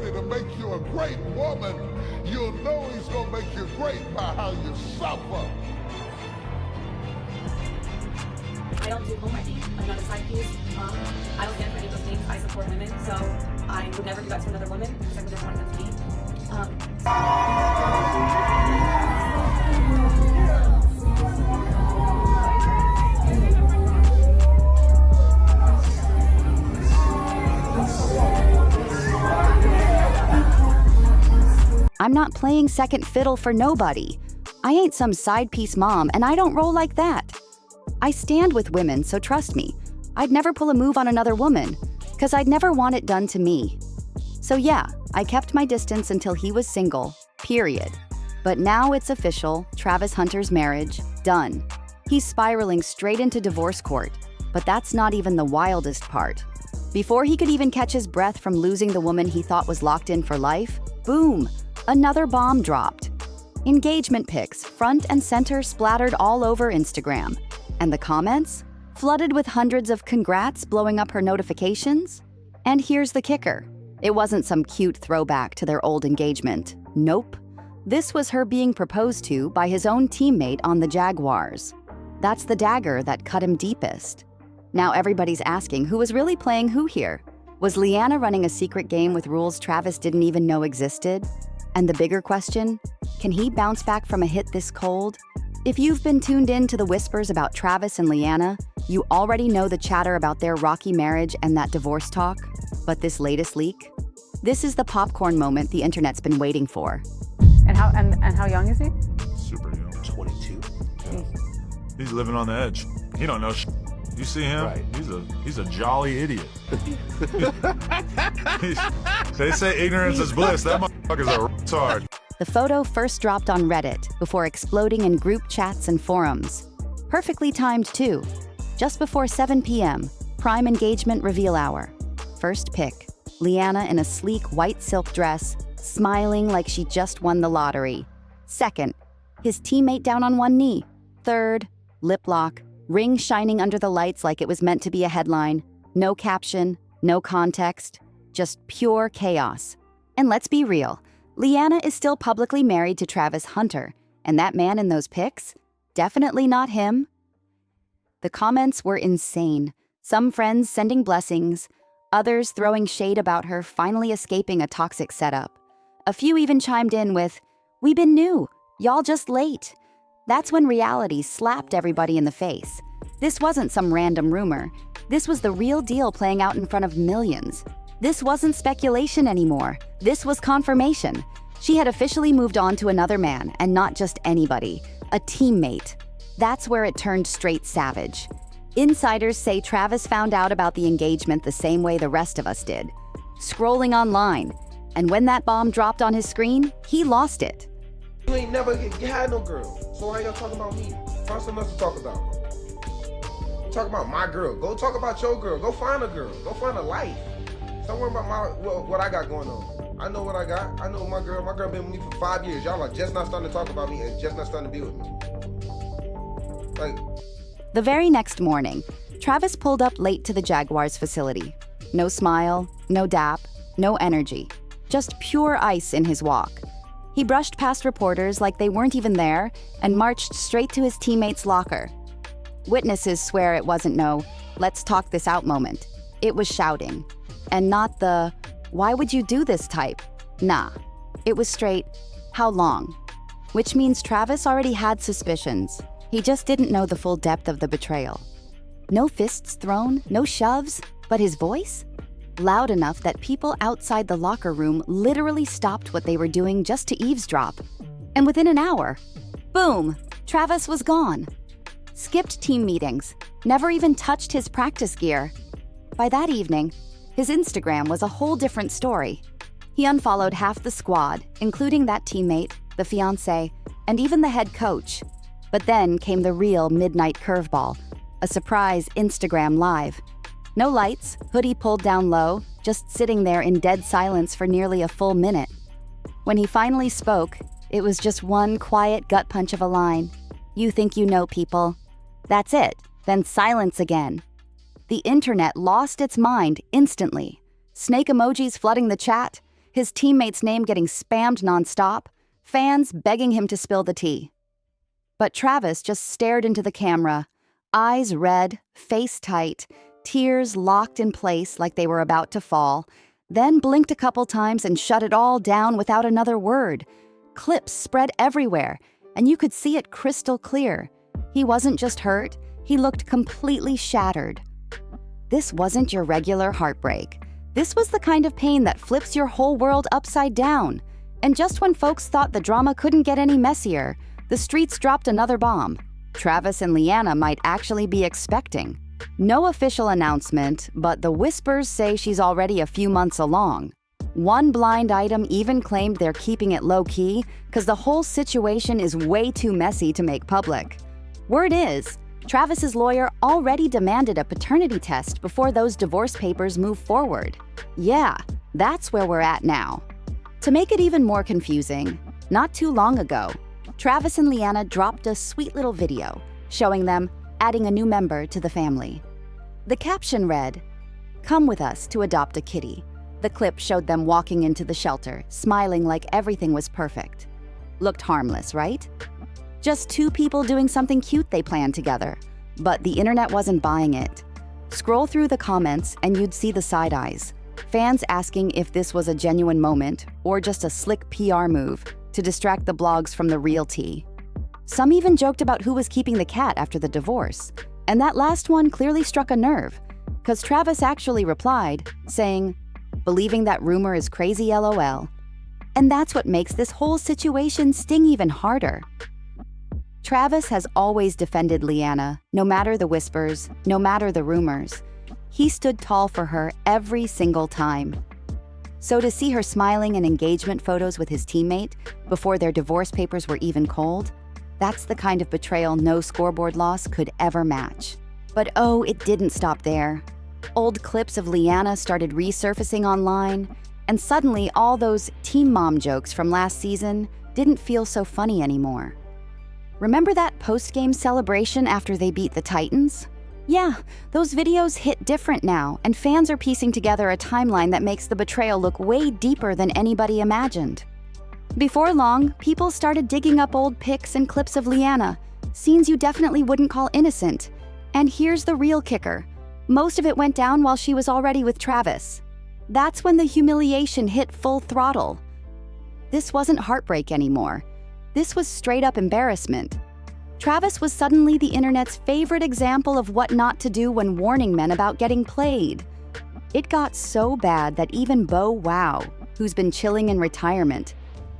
ready to make you a great woman, you'll know he's gonna make you great by how you suffer. I don't do homewrecking. I'm not a side piece. I don't stand for any of those things. I support women, so I would never do that to another woman because I would never want that to me. I'm not playing second fiddle for nobody. I ain't some side piece mom, and I don't roll like that. I stand with women, so trust me, I'd never pull a move on another woman, 'cause I'd never want it done to me. So yeah, I kept my distance until he was single, period. But now it's official, Travis Hunter's marriage, done. He's spiraling straight into divorce court, but that's not even the wildest part. Before he could even catch his breath from losing the woman he thought was locked in for life, boom, another bomb dropped. Engagement pics, front and center, splattered all over Instagram. And the comments? Flooded with hundreds of congrats blowing up her notifications? And here's the kicker. It wasn't some cute throwback to their old engagement. Nope. This was her being proposed to by his own teammate on the Jaguars. That's the dagger that cut him deepest. Now everybody's asking who was really playing who here. Was Leanna running a secret game with rules Travis didn't even know existed? And the bigger question, can he bounce back from a hit this cold? If you've been tuned in to the whispers about Travis and Leanna, you already know the chatter about their rocky marriage and that divorce talk. But this latest leak? This is the popcorn moment the internet's been waiting for. And how young is he? Super young. 22. Yeah. He's living on the edge. He don't know shit. You see him? Right. He's a jolly idiot. They say ignorance is bliss. That motherfucker's a retard. The photo first dropped on Reddit before exploding in group chats and forums. Perfectly timed too. Just before 7 p.m., prime engagement reveal hour. First pic, Leanna in a sleek white silk dress, smiling like she just won the lottery. Second, his teammate down on one knee. Third, lip lock, ring shining under the lights like it was meant to be a headline. No caption, no context, just pure chaos. And let's be real, Leanna is still publicly married to Travis Hunter, and that man in those pics? Definitely not him. The comments were insane. Some friends sending blessings, others throwing shade about her finally escaping a toxic setup. A few even chimed in with, "We been new, y'all just late." That's when reality slapped everybody in the face. This wasn't some random rumor. This was the real deal playing out in front of millions. This wasn't speculation anymore. This was confirmation. She had officially moved on to another man, and not just anybody, a teammate. That's where it turned straight savage. Insiders say Travis found out about the engagement the same way the rest of us did, scrolling online. And when that bomb dropped on his screen, he lost it. You ain't never had no girl, so why y'all talking about me? Find something else to talk about. Talk about my girl. Go talk about your girl. Go find a girl. Go find a life. Stop worrying about what I got going on. I know what I got. I know my girl. My girl been with me for 5 years. Y'all are just not starting to talk about me and just not starting to be with me. Like. The very next morning, Travis pulled up late to the Jaguars facility. No smile, no dap, no energy. Just pure ice in his walk. He brushed past reporters like they weren't even there and marched straight to his teammate's locker. Witnesses swear it wasn't no, "let's talk this out" moment. It was shouting. And not the, "why would you do this" type. Nah. It was straight, "how long?" Which means Travis already had suspicions. He just didn't know the full depth of the betrayal. No fists thrown, no shoves, but his voice? Loud enough that people outside the locker room literally stopped what they were doing just to eavesdrop. And within an hour, boom, Travis was gone. Skipped team meetings, never even touched his practice gear. By that evening, his Instagram was a whole different story. He unfollowed half the squad, including that teammate, the fiancé, and even the head coach. But then came the real midnight curveball, a surprise Instagram live. No lights, hoodie pulled down low, just sitting there in dead silence for nearly a full minute. When he finally spoke, it was just one quiet gut punch of a line. "You think you know, people." That's it, then silence again. The internet lost its mind instantly. Snake emojis flooding the chat, his teammate's name getting spammed nonstop, fans begging him to spill the tea. But Travis just stared into the camera, eyes red, face tight, tears locked in place like they were about to fall, then blinked a couple times and shut it all down without another word. Clips spread everywhere, and you could see it crystal clear. He wasn't just hurt, he looked completely shattered. This wasn't your regular heartbreak. This was the kind of pain that flips your whole world upside down. And just when folks thought the drama couldn't get any messier, the streets dropped another bomb. Travis and Leanna might actually be expecting. No official announcement, but the whispers say she's already a few months along. One blind item even claimed they're keeping it low-key because the whole situation is way too messy to make public. Word is, Travis's lawyer already demanded a paternity test before those divorce papers move forward. Yeah, that's where we're at now. To make it even more confusing, not too long ago, Travis and Leanna dropped a sweet little video showing them adding a new member to the family. The caption read, "Come with us to adopt a kitty." The clip showed them walking into the shelter, smiling like everything was perfect. Looked harmless, right? Just two people doing something cute they planned together. But the internet wasn't buying it. Scroll through the comments and you'd see the side eyes. Fans asking if this was a genuine moment or just a slick PR move to distract the blogs from the real tea. Some even joked about who was keeping the cat after the divorce. And that last one clearly struck a nerve, because Travis actually replied, saying, "Believing that rumor is crazy, LOL." And that's what makes this whole situation sting even harder. Travis has always defended Leanna, no matter the whispers, no matter the rumors. He stood tall for her every single time. So to see her smiling in engagement photos with his teammate before their divorce papers were even cold, that's the kind of betrayal no scoreboard loss could ever match. But oh, it didn't stop there. Old clips of Leanna started resurfacing online, and suddenly all those teen mom jokes from last season didn't feel so funny anymore. Remember that post-game celebration after they beat the Titans? Yeah, those videos hit different now, and fans are piecing together a timeline that makes the betrayal look way deeper than anybody imagined. Before long, people started digging up old pics and clips of Leanna, scenes you definitely wouldn't call innocent. And here's the real kicker. Most of it went down while she was already with Travis. That's when the humiliation hit full throttle. This wasn't heartbreak anymore. This was straight-up embarrassment. Travis was suddenly the internet's favorite example of what not to do when warning men about getting played. It got so bad that even Bo Wow, who's been chilling in retirement,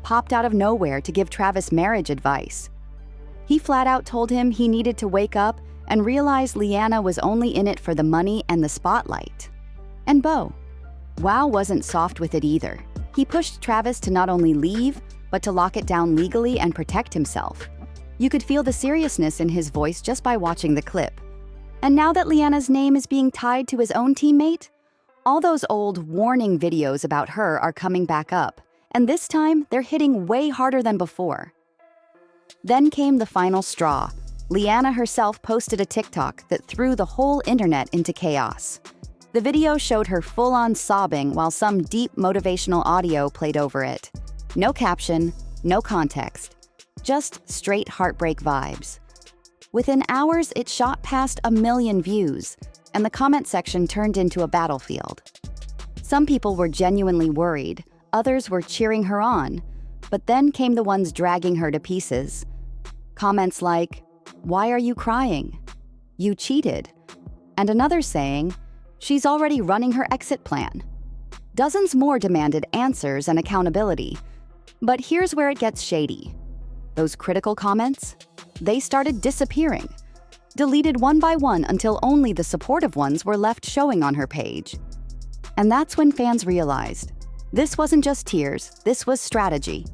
popped out of nowhere to give Travis marriage advice. He flat out told him he needed to wake up and realize Leanna was only in it for the money and the spotlight. And Bo Wow wasn't soft with it either. He pushed Travis to not only leave, but to lock it down legally and protect himself. You could feel the seriousness in his voice just by watching the clip. And now that Leanna's name is being tied to his own teammate, all those old warning videos about her are coming back up, and this time they're hitting way harder than before. Then came the final straw. Leanna herself posted a TikTok that threw the whole internet into chaos. The video showed her full-on sobbing while some deep motivational audio played over it. No caption, no context, just straight heartbreak vibes. Within hours, it shot past 1 million views, and the comment section turned into a battlefield. Some people were genuinely worried, others were cheering her on, but then came the ones dragging her to pieces. Comments like, "Why are you crying? You cheated." And another saying, "She's already running her exit plan." Dozens more demanded answers and accountability. But here's where it gets shady. Those critical comments, they started disappearing, deleted one by one until only the supportive ones were left showing on her page. And that's when fans realized, this wasn't just tears, this was strategy.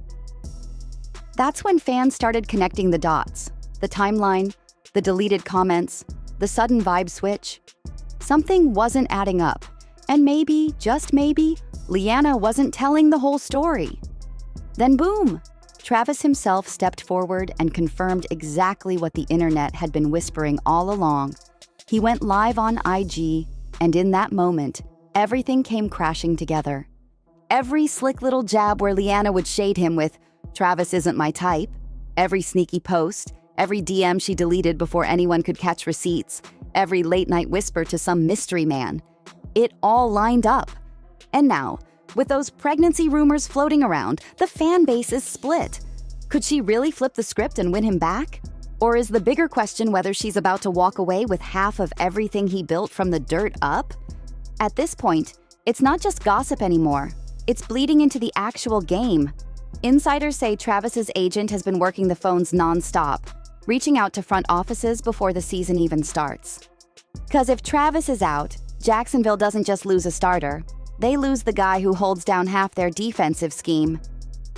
That's when fans started connecting the dots, the timeline, the deleted comments, the sudden vibe switch. Something wasn't adding up, and maybe, just maybe, Leanna wasn't telling the whole story. Then boom! Travis himself stepped forward and confirmed exactly what the internet had been whispering all along. He went live on IG, and in that moment, everything came crashing together. Every slick little jab where Leanna would shade him with, "Travis isn't my type." Every sneaky post, every DM she deleted before anyone could catch receipts, every late-night whisper to some mystery man. It all lined up. And now, with those pregnancy rumors floating around, the fan base is split. Could she really flip the script and win him back? Or is the bigger question whether she's about to walk away with half of everything he built from the dirt up? At this point, it's not just gossip anymore. It's bleeding into the actual game. Insiders say Travis's agent has been working the phones nonstop, reaching out to front offices before the season even starts. 'Cause if Travis is out, Jacksonville doesn't just lose a starter, they lose the guy who holds down half their defensive scheme.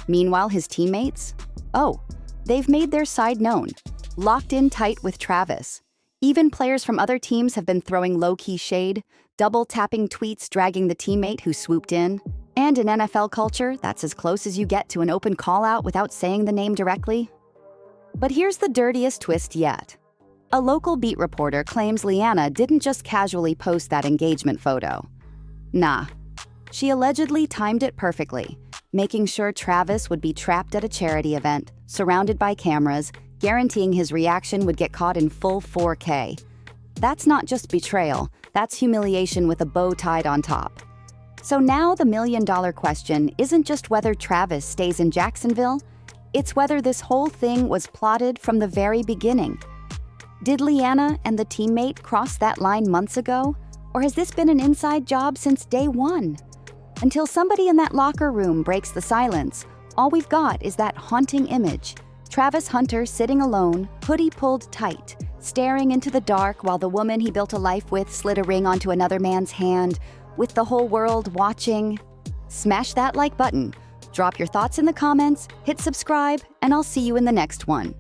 Meanwhile, his teammates? Oh, they've made their side known, locked in tight with Travis. Even players from other teams have been throwing low-key shade, double-tapping tweets dragging the teammate who swooped in. And in NFL culture, that's as close as you get to an open call-out without saying the name directly. But here's the dirtiest twist yet. A local beat reporter claims Leanna didn't just casually post that engagement photo. Nah, she allegedly timed it perfectly, making sure Travis would be trapped at a charity event, surrounded by cameras, guaranteeing his reaction would get caught in full 4K. That's not just betrayal, that's humiliation with a bow tied on top. So now the million-dollar question isn't just whether Travis stays in Jacksonville, it's whether this whole thing was plotted from the very beginning. Did Leanna and the teammate cross that line months ago, or has this been an inside job since day one? Until somebody in that locker room breaks the silence, all we've got is that haunting image. Travis Hunter sitting alone, hoodie pulled tight, staring into the dark while the woman he built a life with slid a ring onto another man's hand, with the whole world watching. Smash that like button, drop your thoughts in the comments, hit subscribe, and I'll see you in the next one.